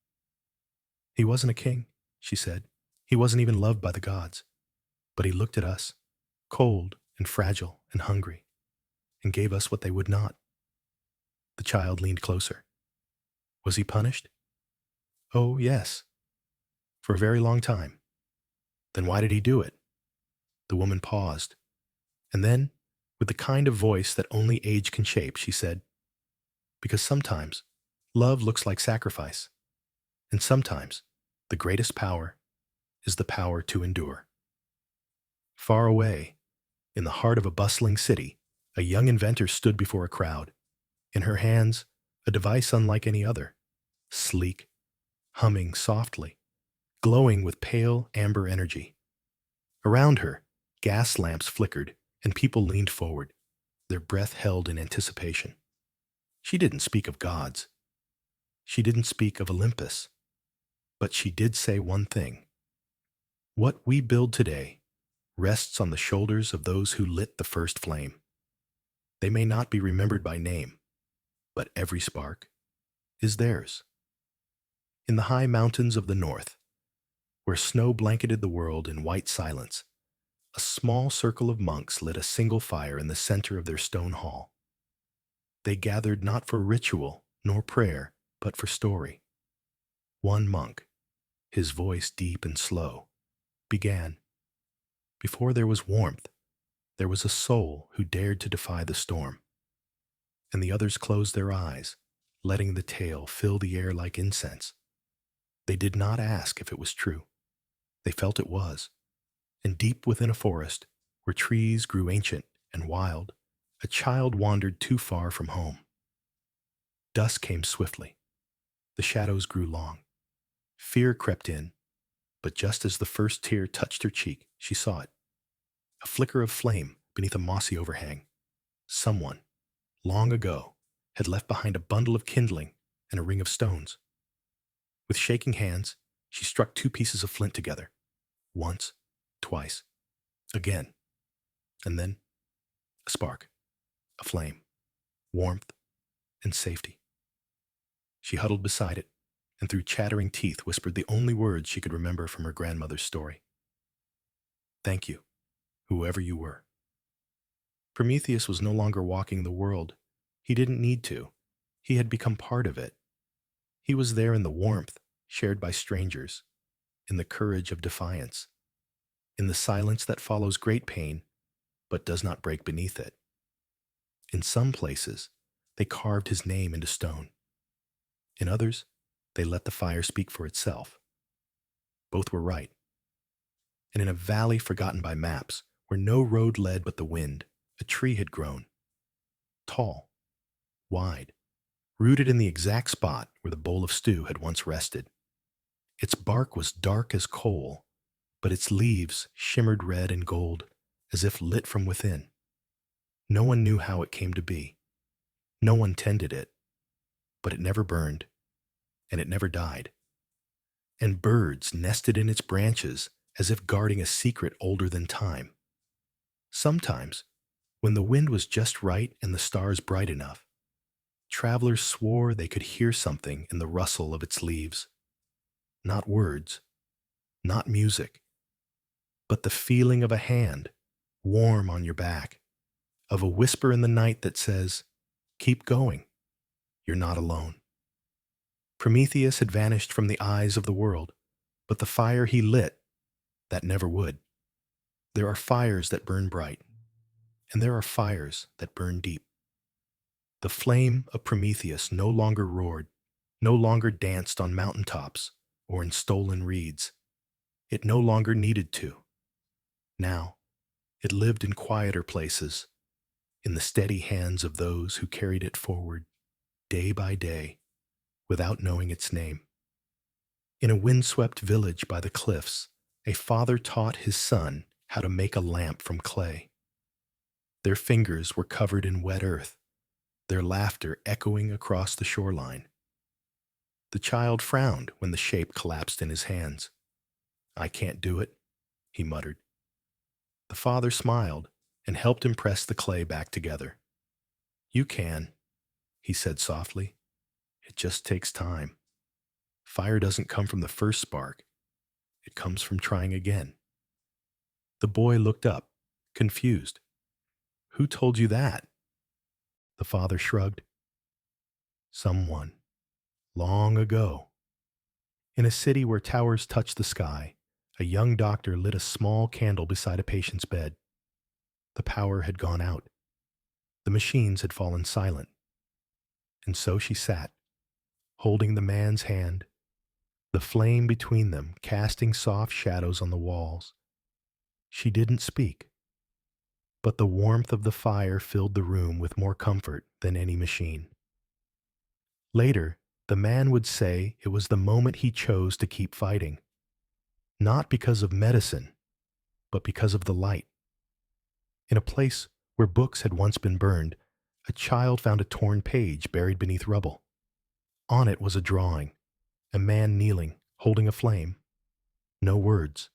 "He wasn't a king," she said. "He wasn't even loved by the gods. But he looked at us, cold and fragile and hungry, and gave us what they would not." The child leaned closer. "Was he punished?" "Oh, yes. For a very long time." "Then why did he do it?" The woman paused, and then, with the kind of voice that only age can shape, she said, "Because sometimes love looks like sacrifice, and sometimes the greatest power is the power to endure." Far away, in the heart of a bustling city, a young inventor stood before a crowd. In her hands, a device unlike any other, sleek, humming softly, glowing with pale amber energy. Around her, gas lamps flickered, and people leaned forward, their breath held in anticipation. She didn't speak of gods. She didn't speak of Olympus. But she did say one thing. What we build today rests on the shoulders of those who lit the first flame. They may not be remembered by name, but every spark is theirs. In the high mountains of the north, where snow blanketed the world in white silence, a small circle of monks lit a single fire in the center of their stone hall. They gathered not for ritual nor prayer, but for story. One monk, his voice deep and slow, began. Before there was warmth, there was a soul who dared to defy the storm. And the others closed their eyes, letting the tale fill the air like incense. They did not ask if it was true. They felt it was. And deep within a forest, where trees grew ancient and wild, a child wandered too far from home. Dusk came swiftly. The shadows grew long. Fear crept in, but just as the first tear touched her cheek, she saw it. A flicker of flame beneath a mossy overhang. Someone, long ago, had left behind a bundle of kindling and a ring of stones. With shaking hands, she struck two pieces of flint together. Once, twice, again, and then a spark, a flame, warmth, and safety. She huddled beside it, and through chattering teeth whispered the only words she could remember from her grandmother's story. "Thank you, whoever you were." Prometheus was no longer walking the world. He didn't need to. He had become part of it. He was there in the warmth shared by strangers, in the courage of defiance, in the silence that follows great pain but does not break beneath it. In some places, they carved his name into stone. In others, They let the fire speak for itself. Both were right. And in a valley forgotten by maps, where no road led but the wind, a tree had grown. Tall, wide, rooted in the exact spot where the bowl of stew had once rested. Its bark was dark as coal, but its leaves shimmered red and gold, as if lit from within. No one knew how it came to be. No one tended it, but it never burned, and it never died. And birds nested in its branches as if guarding a secret older than time. Sometimes, when the wind was just right and the stars bright enough, travelers swore they could hear something in the rustle of its leaves. Not words, not music, but the feeling of a hand warm on your back, of a whisper in the night that says, "Keep going. You're not alone." Prometheus had vanished from the eyes of the world, but the fire he lit, that never would. There are fires that burn bright, and there are fires that burn deep. The flame of Prometheus no longer roared, no longer danced on mountaintops or in stolen reeds. It no longer needed to. Now, it lived in quieter places, in the steady hands of those who carried it forward, day by day, without knowing its name. In a windswept village by the cliffs, a father taught his son how to make a lamp from clay. Their fingers were covered in wet earth, their laughter echoing across the shoreline. The child frowned when the shape collapsed in his hands. "I can't do it," he muttered. The father smiled and helped him press the clay back together. "You can," he said softly. "It just takes time. Fire doesn't come from the first spark. It comes from trying again." The boy looked up, confused. "Who told you that?" The father shrugged. "Someone. Long ago." In a city where towers touched the sky, a young doctor lit a small candle beside a patient's bed. The power had gone out. The machines had fallen silent. And so she sat, holding the man's hand, the flame between them casting soft shadows on the walls. She didn't speak, but the warmth of the fire filled the room with more comfort than any machine. Later, the man would say it was the moment he chose to keep fighting, not because of medicine, but because of the light. In a place where books had once been burned, a child found a torn page buried beneath rubble. On it was a drawing, a man kneeling, holding a flame. No words,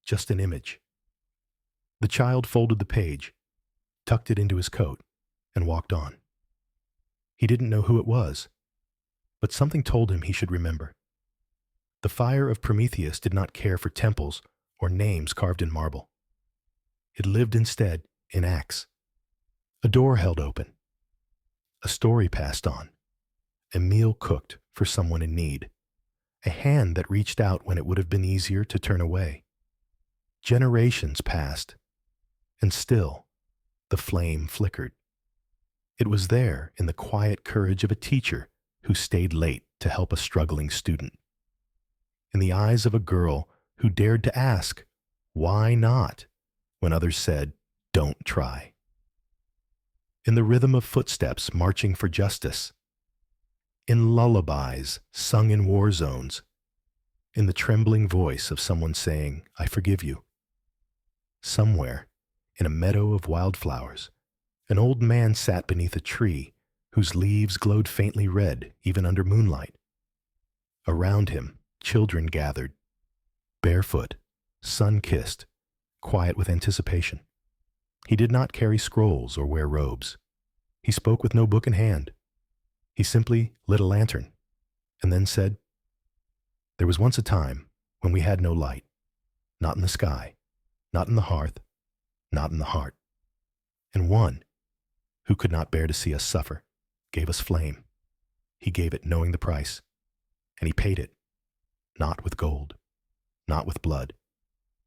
just an image. The child folded the page, tucked it into his coat, and walked on. He didn't know who it was, but something told him he should remember. The fire of Prometheus did not care for temples or names carved in marble. It lived instead in acts. A door held open. A story passed on. A meal cooked for someone in need. A hand that reached out when it would have been easier to turn away. Generations passed, and still the flame flickered. It was there in the quiet courage of a teacher who stayed late to help a struggling student. In the eyes of a girl who dared to ask, "Why not?" when others said, "Don't try." In the rhythm of footsteps marching for justice. In lullabies sung in war zones. In the trembling voice of someone saying, "I forgive you." Somewhere, in a meadow of wildflowers, an old man sat beneath a tree whose leaves glowed faintly red even under moonlight. Around him, children gathered, barefoot, sun-kissed, quiet with anticipation. He did not carry scrolls or wear robes. He spoke with no book in hand. He simply lit a lantern and then said, "There was once a time when we had no light, not in the sky, not in the hearth, not in the heart. And one, who could not bear to see us suffer, gave us flame. He gave it knowing the price, and he paid it, not with gold, not with blood,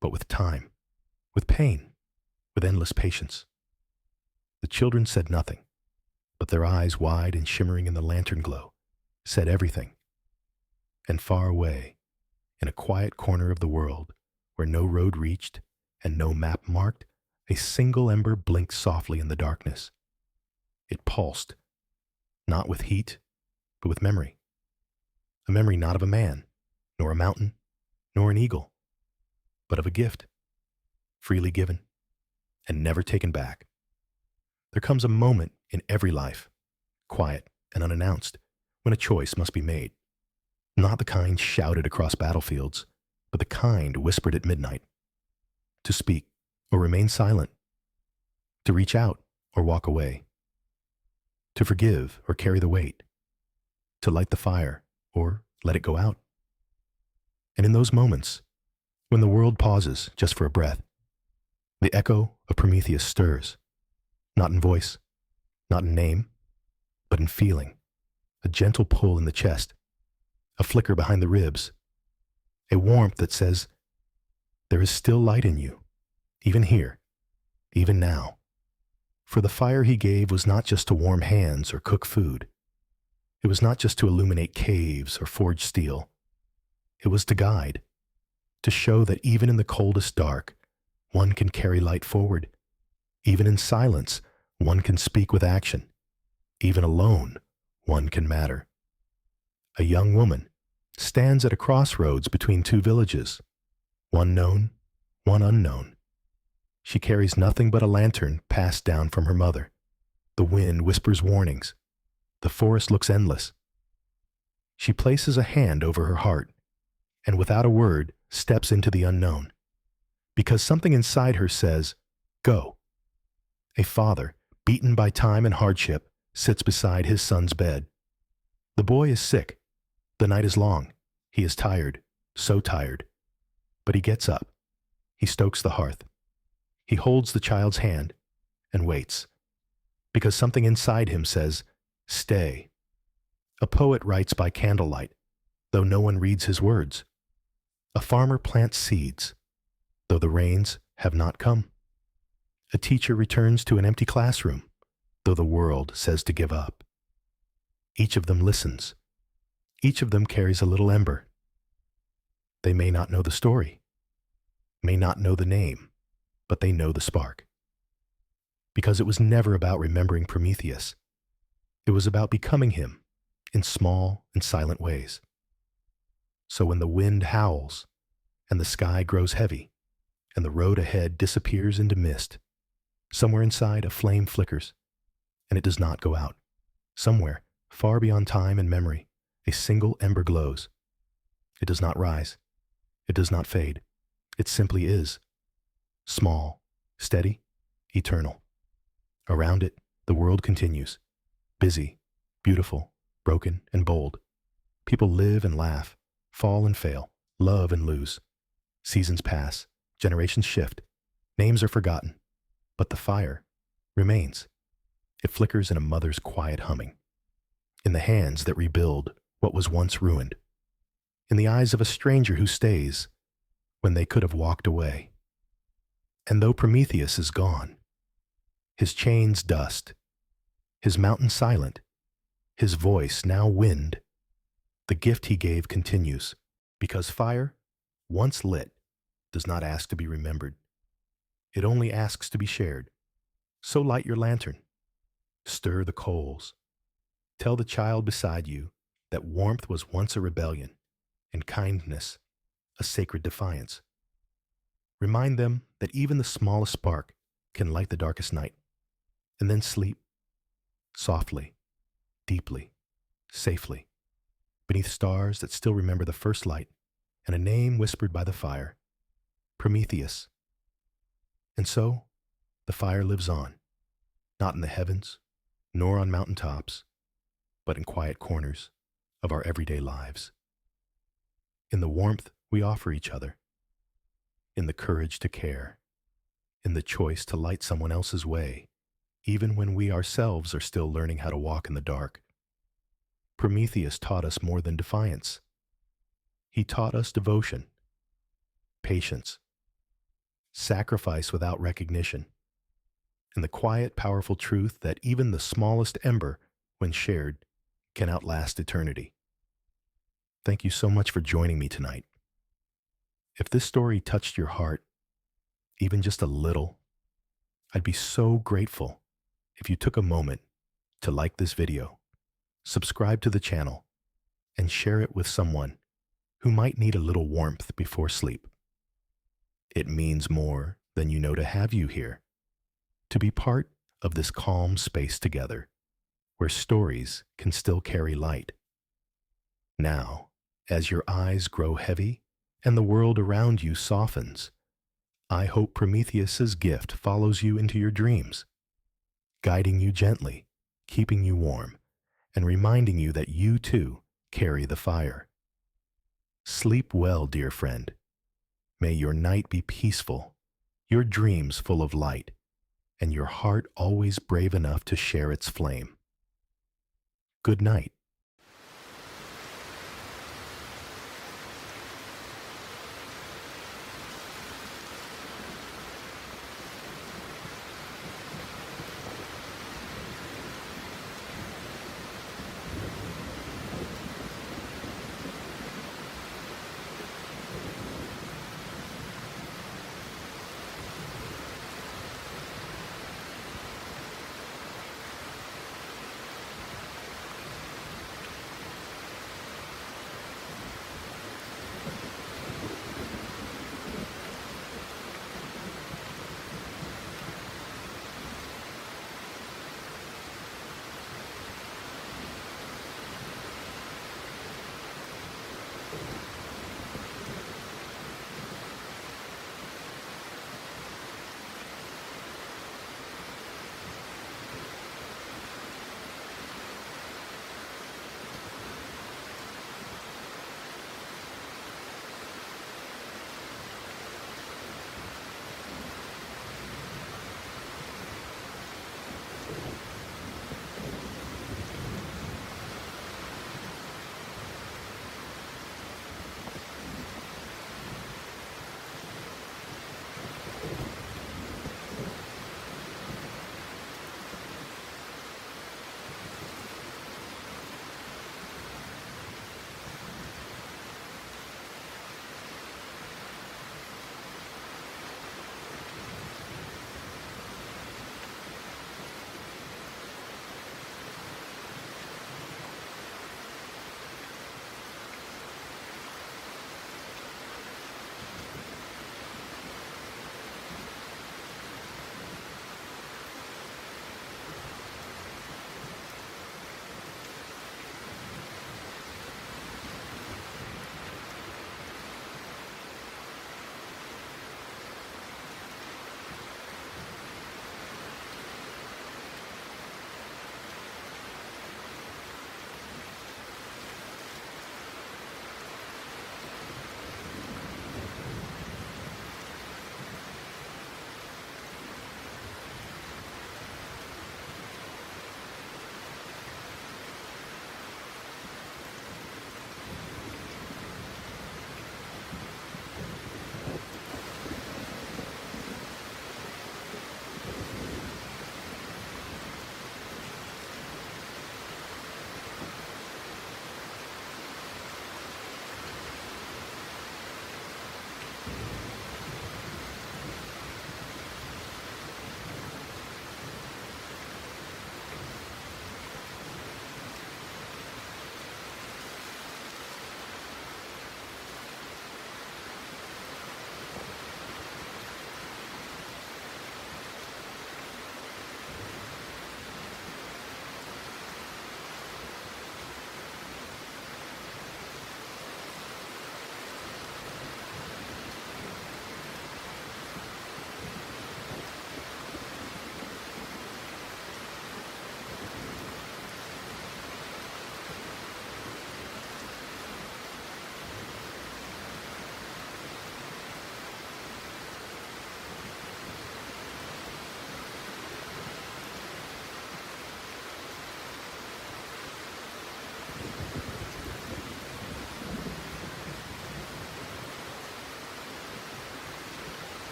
but with time, with pain, with endless patience." The children said nothing, but their eyes wide and shimmering in the lantern glow said everything. And far away, in a quiet corner of the world, where no road reached and no map marked, a single ember blinked softly in the darkness. It pulsed, not with heat, but with memory. A memory not of a man, nor a mountain, nor an eagle, but of a gift, freely given and never taken back. There comes a moment in every life, quiet and unannounced, when a choice must be made. Not the kind shouted across battlefields, but the kind whispered at midnight. To speak or remain silent. To reach out or walk away. To forgive or carry the weight. To light the fire or let it go out. And in those moments, when the world pauses just for a breath, the echo of Prometheus stirs, not in voice, not in name, but in feeling, a gentle pull in the chest, a flicker behind the ribs, a warmth that says, there is still light in you, even here, even now. For the fire he gave was not just to warm hands or cook food. It was not just to illuminate caves or forge steel. It was to guide, to show that even in the coldest dark, one can carry light forward. Even in silence, one can speak with action. Even alone, one can matter. A young woman stands at a crossroads between two villages, one known, one unknown. She carries nothing but a lantern passed down from her mother. The wind whispers warnings. The forest looks endless. She places a hand over her heart and without a word steps into the unknown, because something inside her says, go. A father, beaten by time and hardship, sits beside his son's bed. The boy is sick. The night is long. He is tired, so tired. But he gets up. He stokes the hearth. He holds the child's hand and waits, because something inside him says, stay. A poet writes by candlelight, though no one reads his words. A farmer plants seeds, though the rains have not come. A teacher returns to an empty classroom, though the world says to give up. Each of them listens. Each of them carries a little ember. They may not know the story, may not know the name, but they know the spark. Because it was never about remembering Prometheus. It was about becoming him in small and silent ways. So when the wind howls and the sky grows heavy and the road ahead disappears into mist, somewhere inside a flame flickers and it does not go out. Somewhere, far beyond time and memory, a single ember glows. It does not rise. It does not fade. It simply is. Small, steady, eternal. Around it, the world continues. Busy, beautiful, broken, and bold. People live and laugh, fall and fail, love and lose. Seasons pass, generations shift, names are forgotten, but the fire remains. It flickers in a mother's quiet humming, in the hands that rebuild what was once ruined, in the eyes of a stranger who stays when they could have walked away. And though Prometheus is gone, his chains dust, his mountain silent, his voice now wind, the gift he gave continues, because fire, once lit, does not ask to be remembered. It only asks to be shared. So light your lantern. Stir the coals. Tell the child beside you that warmth was once a rebellion, and kindness a sacred defiance. Remind them that even the smallest spark can light the darkest night, and then sleep softly, deeply, safely, beneath stars that still remember the first light and a name whispered by the fire, Prometheus. And so, the fire lives on, not in the heavens, nor on mountain tops, but in quiet corners of our everyday lives. In the warmth we offer each other, in the courage to care, in the choice to light someone else's way, even when we ourselves are still learning how to walk in the dark. Prometheus taught us more than defiance. He taught us devotion, patience, sacrifice without recognition, and the quiet, powerful truth that even the smallest ember, when shared, can outlast eternity. Thank you so much for joining me tonight. If this story touched your heart, even just a little, I'd be so grateful if you took a moment to like this video, subscribe to the channel, and share it with someone who might need a little warmth before sleep. It means more than you know to have you here, to be part of this calm space together, where stories can still carry light. Now, as your eyes grow heavy and the world around you softens, I hope Prometheus's gift follows you into your dreams, guiding you gently, keeping you warm, and reminding you that you too carry the fire. Sleep well, dear friend. May your night be peaceful, your dreams full of light, and your heart always brave enough to share its flame. Good night.